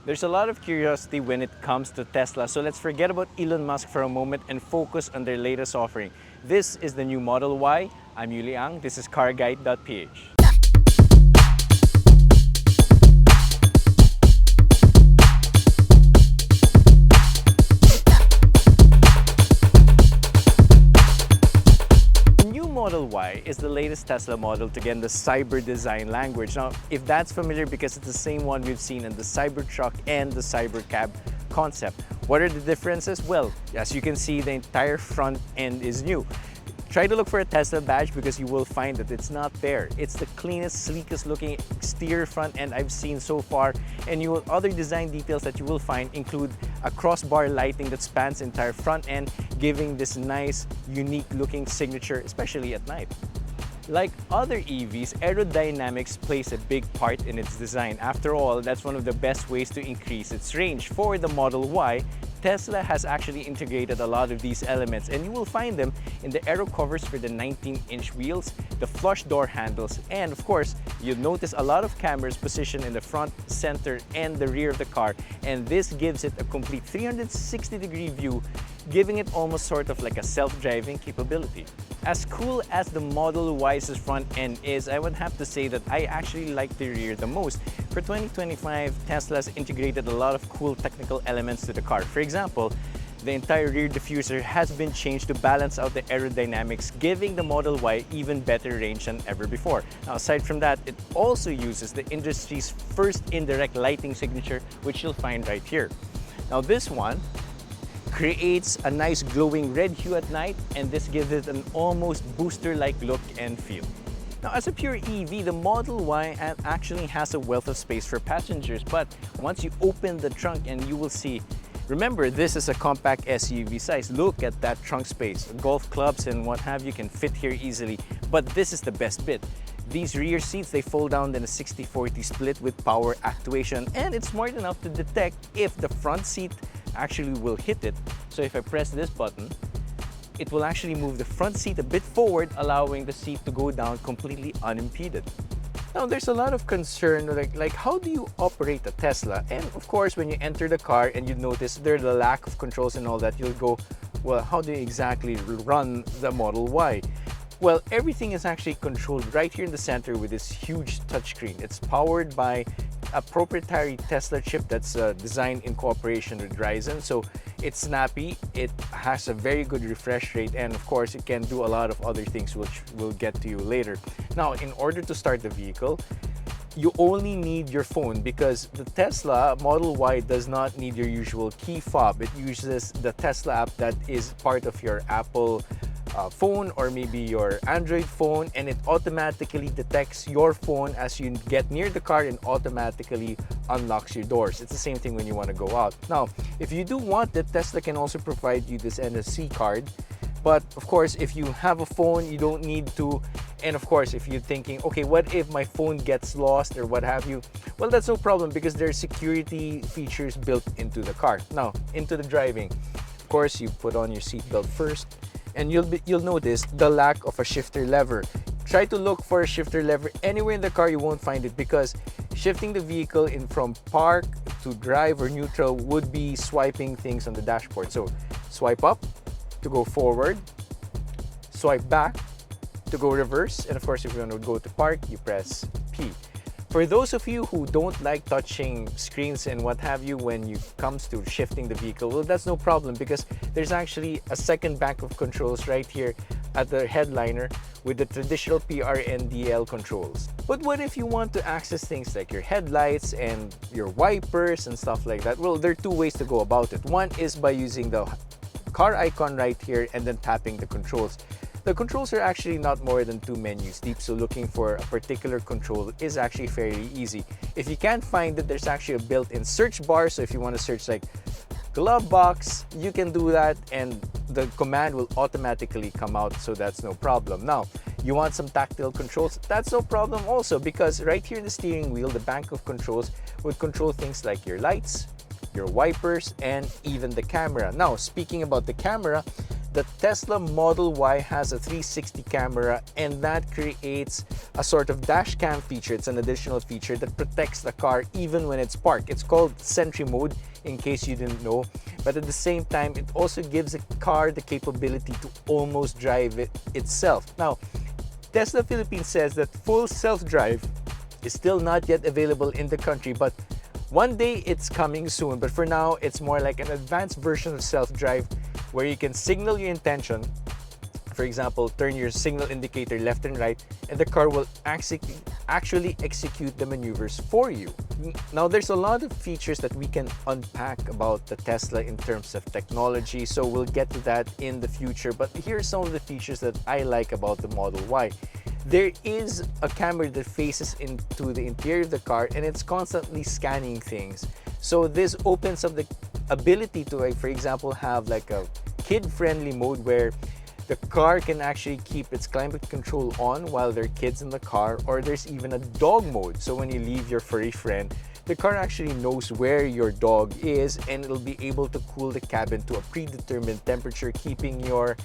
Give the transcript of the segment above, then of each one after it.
There's a lot of curiosity when it comes to Tesla, so let's forget about Elon Musk for a moment and focus on their latest offering. This is the new Model Y. I'm Yuli Ang. This is CarGuide.PH. Model Y is the latest Tesla model to get the cyber design language. Now, if that's familiar, because it's the same one we've seen in the Cybertruck and the Cybercab concept. What are the differences? Well, as you can see, the entire front end is new. Try to look for a Tesla badge because you will find that it's not there. It's the cleanest, sleekest looking exterior front end I've seen so far. And other design details that you will find include a crossbar lighting that spans the entire front end, giving this nice, unique looking signature, especially at night. Like other EVs, aerodynamics plays a big part in its design. After all, that's one of the best ways to increase its range. For the Model Y, Tesla has actually integrated a lot of these elements, and you will find them in the aero covers for the 19-inch wheels, the flush door handles, and of course, you'll notice a lot of cameras positioned in the front, center, and the rear of the car, and this gives it a complete 360-degree view, giving it almost sort of like a self-driving capability. As cool as the Model Y's front end is, I would have to say that I actually like the rear the most. For 2025, Tesla's integrated a lot of cool technical elements to the car. For example, the entire rear diffuser has been changed to balance out the aerodynamics, giving the Model Y even better range than ever before. Now, aside from that, it also uses the industry's first indirect lighting signature, which you'll find right here. Now, this one creates a nice glowing red hue at night, and this gives it an almost booster-like look and feel. Now, as a pure EV, the Model Y actually has a wealth of space for passengers, but once you open the trunk and you will see, remember, this is a compact SUV size. Look at that trunk space. Golf clubs and what have you can fit here easily, but this is the best bit. These rear seats, they fold down in a 60-40 split with power actuation, and it's smart enough to detect if the front seat actually will hit it. So if I press this button, it will actually move the front seat a bit forward, allowing the seat to go down completely unimpeded. Now, there's a lot of concern like how do you operate a Tesla? And of course, when you enter the car and you notice there's the lack of controls and all that, you'll go, well, how do you exactly run the Model Y? Well, everything is actually controlled right here in the center with this huge touchscreen. It's powered by a proprietary Tesla chip that's designed in cooperation with Ryzen. So it's snappy, it has a very good refresh rate, and of course it can do a lot of other things which we'll get to you later. Now, in order to start the vehicle, you only need your phone because the Tesla Model Y does not need your usual key fob. It uses the Tesla app that is part of your Apple phone or maybe your Android phone, and it automatically detects your phone as you get near the car and automatically unlocks your doors. It's the same thing when you want to go out. Now, if you do want it, Tesla can also provide you this NFC card. But of course, if you have a phone, you don't need to. And of course, if you're thinking, okay, what if my phone gets lost or what have you? Well, that's no problem because there are security features built into the car. Now, into the driving. Of course, you put on your seatbelt first, and you'll notice the lack of a shifter lever. Try to look for a shifter lever anywhere in the car, you won't find it because shifting the vehicle in from park to drive or neutral would be swiping things on the dashboard. So swipe up to go forward, swipe back to go reverse, and of course if you want to go to park, you press P. For those of you who don't like touching screens and what have you when it comes to shifting the vehicle, well, that's no problem because there's actually a second bank of controls right here at the headliner with the traditional PRNDL controls. But what if you want to access things like your headlights and your wipers and stuff like that? Well, there are two ways to go about it. One is by using the car icon right here and then tapping the controls. The controls are actually not more than 2 menus deep, so looking for a particular control is actually fairly easy. If you can't find it, there's actually a built-in search bar, so if you want to search like glove box, you can do that and the command will automatically come out, so that's no problem. Now, you want some tactile controls? That's no problem also because right here in the steering wheel, the bank of controls would control things like your lights, your wipers, and even the camera. Now, speaking about the camera, the Tesla Model Y has a 360 camera, and that creates a sort of dash cam feature. It's an additional feature that protects the car even when it's parked. It's called Sentry Mode, in case you didn't know. But at the same time, it also gives a car the capability to almost drive it itself. Now, Tesla Philippines says that full self-drive is still not yet available in the country, but one day it's coming soon. But for now, it's more like an advanced version of self-drive where you can signal your intention. For example, turn your signal indicator left and right, and the car will actually execute the maneuvers for you. Now, there's a lot of features that we can unpack about the Tesla in terms of technology, so we'll get to that in the future. But here's some of the features that I like about the Model Y. There is a camera that faces into the interior of the car, and it's constantly scanning things. So this opens up the ability to, like, for example, have like a kid-friendly mode where the car can actually keep its climate control on while there are kids in the car, or there's even a dog mode. So when you leave your furry friend, the car actually knows where your dog is, and it'll be able to cool the cabin to a predetermined temperature, keeping your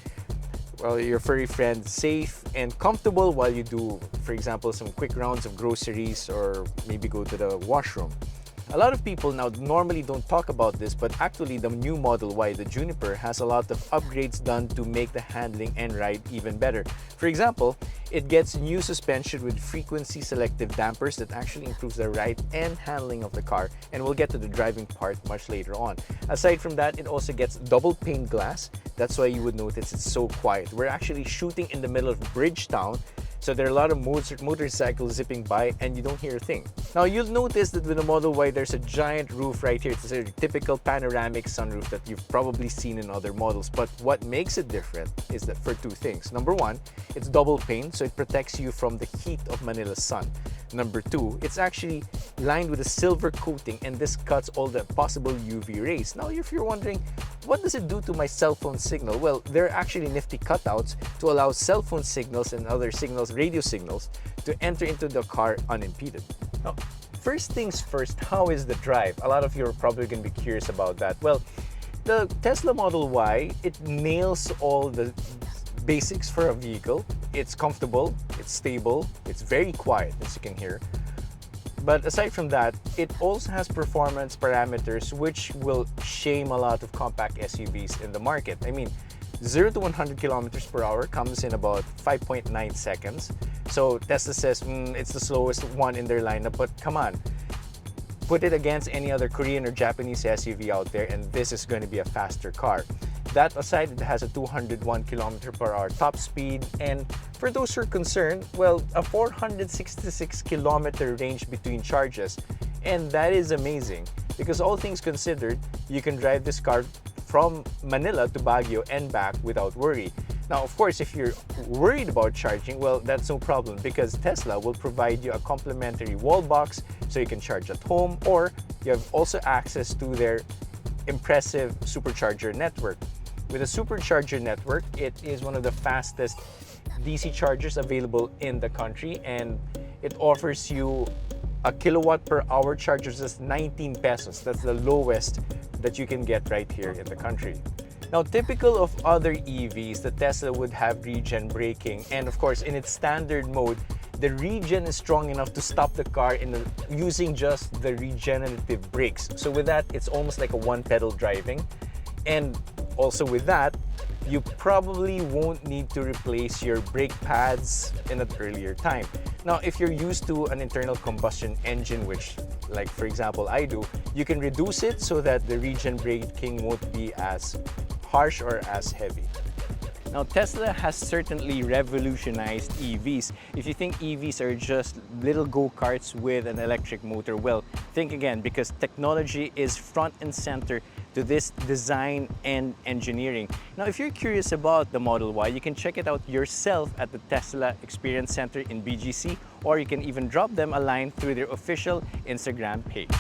furry friend safe and comfortable while you do, for example, some quick rounds of groceries or maybe go to the washroom. A lot of people now normally don't talk about this, but actually the new Model Y, the Juniper, has a lot of upgrades done to make the handling and ride even better. For example, it gets new suspension with frequency selective dampers that actually improves the ride and handling of the car, and we'll get to the driving part much later on. Aside from that, it also gets double pane glass. That's why you would notice it's so quiet. We're actually shooting in the middle of Bridgetown, so there are a lot of motorcycles zipping by and you don't hear a thing. Now, you'll notice that with the Model Y, there's a giant roof right here. It's a typical panoramic sunroof that you've probably seen in other models. But what makes it different is that for two things. Number one, it's double pane, so it protects you from the heat of Manila's sun. Number two, it's actually lined with a silver coating, and this cuts all the possible UV rays. Now, if you're wondering, what does it do to my cell phone signal? Well, there are actually nifty cutouts to allow cell phone signals and other signals, radio signals, to enter into the car unimpeded. Now, first things first, how is the drive? A lot of you are probably going to be curious about that. Well, the Tesla Model Y, it nails all the basics for a vehicle. It's comfortable, it's stable, it's very quiet, as you can hear. But aside from that, it also has performance parameters which will shame a lot of compact SUVs in the market. I mean, 0 to 100 kilometers per hour comes in about 5.9 seconds. So Tesla says it's the slowest one in their lineup, but come on. Put it against any other Korean or Japanese SUV out there, and this is going to be a faster car. That aside, it has a 201 km per hour top speed, and for those who are concerned, well, a 466 kilometer range between charges. And that is amazing because all things considered, you can drive this car from Manila to Baguio and back without worry. Now, of course, if you're worried about charging, well, that's no problem because Tesla will provide you a complimentary wall box so you can charge at home, or you have also access to their impressive supercharger network. With a supercharger network, it is one of the fastest DC chargers available in the country, and it offers you a kilowatt per hour charge of just 19 pesos. That's the lowest that you can get right here in the country. Now, typical of other EVs, the Tesla would have regen braking, and of course, in its standard mode, the regen is strong enough to stop the car using just the regenerative brakes. So with that, it's almost like a one-pedal driving. And also with that, you probably won't need to replace your brake pads in an earlier time. Now, if you're used to an internal combustion engine, which, like for example, I do, you can reduce it so that the regen braking won't be as harsh or as heavy. Now, Tesla has certainly revolutionized EVs. If you think EVs are just little go-karts with an electric motor, well, think again, because technology is front and center to this design and engineering. Now, if you're curious about the Model Y, you can check it out yourself at the Tesla Experience Center in BGC, or you can even drop them a line through their official Instagram page.